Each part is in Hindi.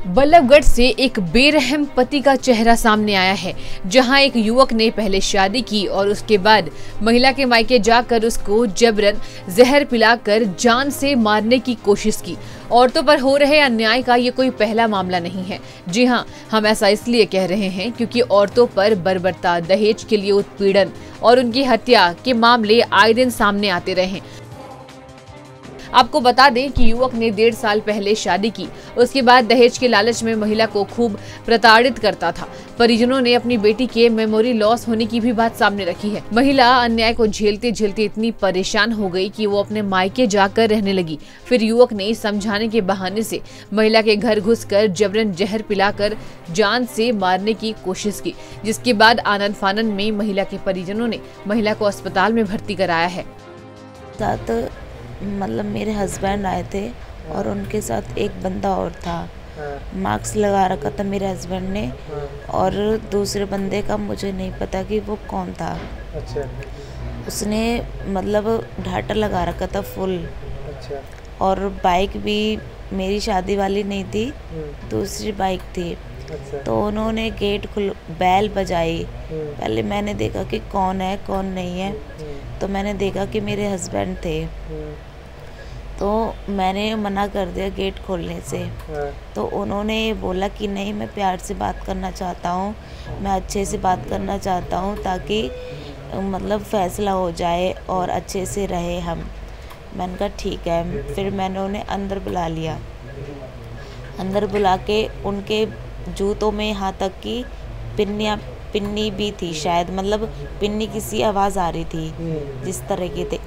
बल्लभगढ़ से एक बेरहम पति का चेहरा सामने आया है, जहां एक युवक ने पहले शादी की और उसके बाद महिला के मायके जाकर उसको जबरन जहर पिलाकर जान से मारने की कोशिश की। औरतों पर हो रहे अन्याय का ये कोई पहला मामला नहीं है। जी हां, हम ऐसा इसलिए कह रहे हैं क्योंकि औरतों पर बर्बरता, दहेज के लिए उत्पीड़न और उनकी हत्या के मामले आए दिन सामने आते रहे हैं। आपको बता दें कि युवक ने 1.5 साल पहले शादी की, उसके बाद दहेज के लालच में महिला को खूब प्रताड़ित करता था। परिजनों ने अपनी बेटी के मेमोरी लॉस होने की भी बात सामने रखी है। महिला अन्याय को झेलते झेलते इतनी परेशान हो गई कि वो अपने मायके जाकर रहने लगी। फिर युवक ने समझाने के बहाने से महिला के घर घुसकर जबरन जहर पिलाकर जान से मारने की कोशिश की, जिसके बाद आनन फानन में महिला के परिजनों ने महिला को अस्पताल में भर्ती कराया है। मतलब मेरे हस्बैंड आए थे और उनके साथ एक बंदा और था। मास्क लगा रखा था मेरे हस्बैंड ने और दूसरे बंदे का मुझे नहीं पता कि वो कौन था। अच्छा। उसने मतलब ढाटा लगा रखा था फुल। अच्छा। और बाइक भी मेरी शादी वाली नहीं थी, दूसरी बाइक थी। अच्छा। तो उन्होंने गेट बैल बजाई। पहले मैंने देखा कि कौन है कौन नहीं है, तो मैंने देखा कि मेरे हस्बैंड थे। तो मैंने मना कर दिया गेट खोलने से। तो उन्होंने बोला कि नहीं, मैं प्यार से बात करना चाहता हूँ, मैं अच्छे से बात करना चाहता हूँ ताकि मतलब फैसला हो जाए और अच्छे से रहे हम। मैंने कहा ठीक है। फिर मैंने उन्हें अंदर बुला लिया। अंदर बुला के उनके जूतों में यहाँ तक कि पिन्नी भी थी शायद, मतलब पिन्नी किसी आवाज़ आ रही थी जिस तरह के थे।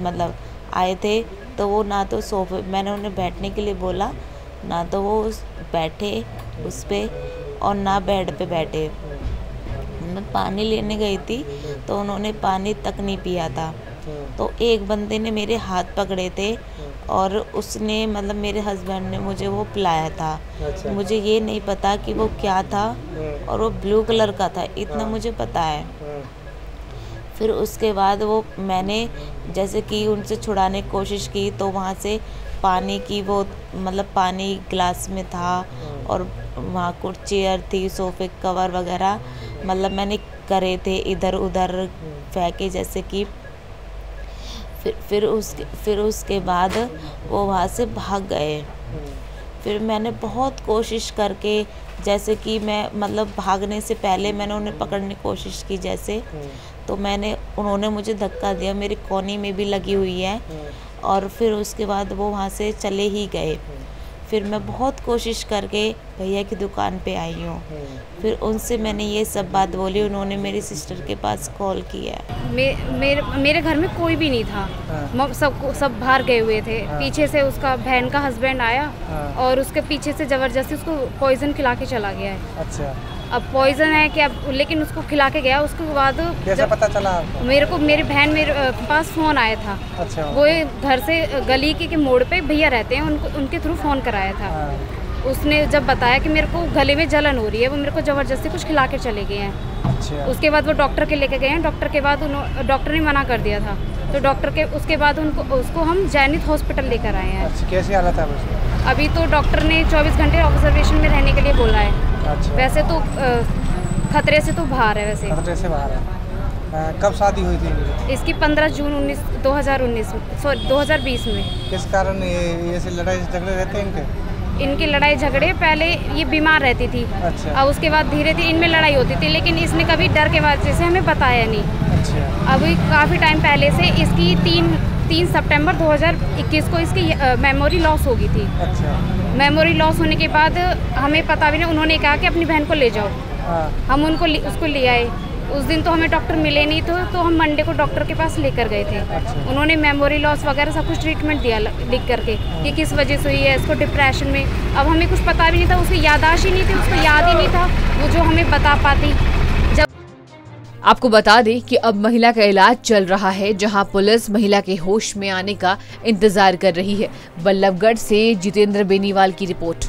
मतलब आए थे तो वो ना तो सोफे, मैंने उन्हें बैठने के लिए बोला, ना तो वो बैठे उस पे और ना बेड पे बैठे। मैं पानी लेने गई थी तो उन्होंने पानी तक नहीं पिया था। तो एक बंदे ने मेरे हाथ पकड़े थे और उसने मतलब मेरे हस्बैंड ने मुझे वो पिलाया था। अच्छा। मुझे ये नहीं पता कि वो क्या था और वो ब्लू कलर का था, इतना मुझे पता है। फिर उसके बाद वो मैंने जैसे कि उनसे छुड़ाने की कोशिश की तो वहाँ से पानी की वो मतलब पानी गिलास में था और वहाँ कुछ चेयर थी, सोफे कवर वगैरह मतलब मैंने करे थे इधर उधर फेंके जैसे कि। फिर उसके बाद वो वहाँ से भाग गए। फिर मैंने बहुत कोशिश करके, जैसे कि मैं मतलब भागने से पहले मैंने उन्हें पकड़ने की कोशिश की जैसे, तो उन्होंने मुझे धक्का दिया, मेरी कोहनी में भी लगी हुई है। और फिर उसके बाद वो वहाँ से चले ही गए। फिर मैं बहुत कोशिश करके भैया की दुकान पे आई हूँ। फिर उनसे मैंने ये सब बात बोली, उन्होंने मेरी सिस्टर के पास कॉल किया। मेरे घर में कोई भी नहीं था, सब बाहर गए हुए थे। पीछे से उसका बहन का हस्बैंड आया और उसके पीछे से ज़बरदस्ती उसको पॉइजन खिला के चला गया है। अच्छा। अब पॉइजन है कि अब, लेकिन उसको खिला के गया। उसके बाद कैसे पता चला आपको? मेरी बहन मेरे पास फ़ोन आया था। अच्छा। वो घर से गली के मोड़ पे भैया रहते हैं, उनके थ्रू फ़ोन कराया था। उसने जब बताया कि मेरे को गले में जलन हो रही है, वो मेरे को ज़बरदस्ती कुछ खिला के चले गए हैं। अच्छा। उसके बाद वो डॉक्टर के लेके गए हैं। डॉक्टर के बाद डॉक्टर ने मना कर दिया था, तो उसके बाद उसको हम जैनित हॉस्पिटल लेकर आए हैं। अच्छा, कैसी हालत है उसकी? अभी तो डॉक्टर ने 24 घंटे ऑब्जर्वेशन में रहने के लिए बोला है। अच्छा। वैसे तो खतरे से तो बाहर है। वैसे खतरे से बाहर है। कब शादी हुई थी इसकी? 15 जून 2020 में। किस कारण ये ऐसे लड़ाई झगड़े रहते हैं इनकी लड़ाई झगड़े? पहले ये बीमार रहती थी। अच्छा। अब उसके बाद धीरे धीरे इनमें लड़ाई होती थी, लेकिन इसने कभी डर के वजह से हमें बताया नहीं। अच्छा। अभी काफ़ी टाइम पहले से इसकी 3 सितंबर 2021 को इसकी मेमोरी लॉस हो गई थी। अच्छा। मेमोरी लॉस होने के बाद हमें पता भी नहीं, उन्होंने कहा कि अपनी बहन को ले जाओ। हम उसको ले आए। उस दिन तो हमें डॉक्टर मिले नहीं थे, तो हम मंडे को डॉक्टर के पास लेकर गए थे। अच्छा। उन्होंने मेमोरी लॉस वगैरह सब कुछ ट्रीटमेंट दिया लिख करके कि किस वजह से हुई है, इसको डिप्रेशन में। अब हमें कुछ पता भी नहीं था, उसकी याददाश्त ही नहीं थी, उसको याद ही नहीं था वो जो हमें बता पाती। आपको बता दें कि अब महिला का इलाज चल रहा है, जहां पुलिस महिला के होश में आने का इंतजार कर रही है। बल्लभगढ़ से जितेंद्र बेनीवाल की रिपोर्ट।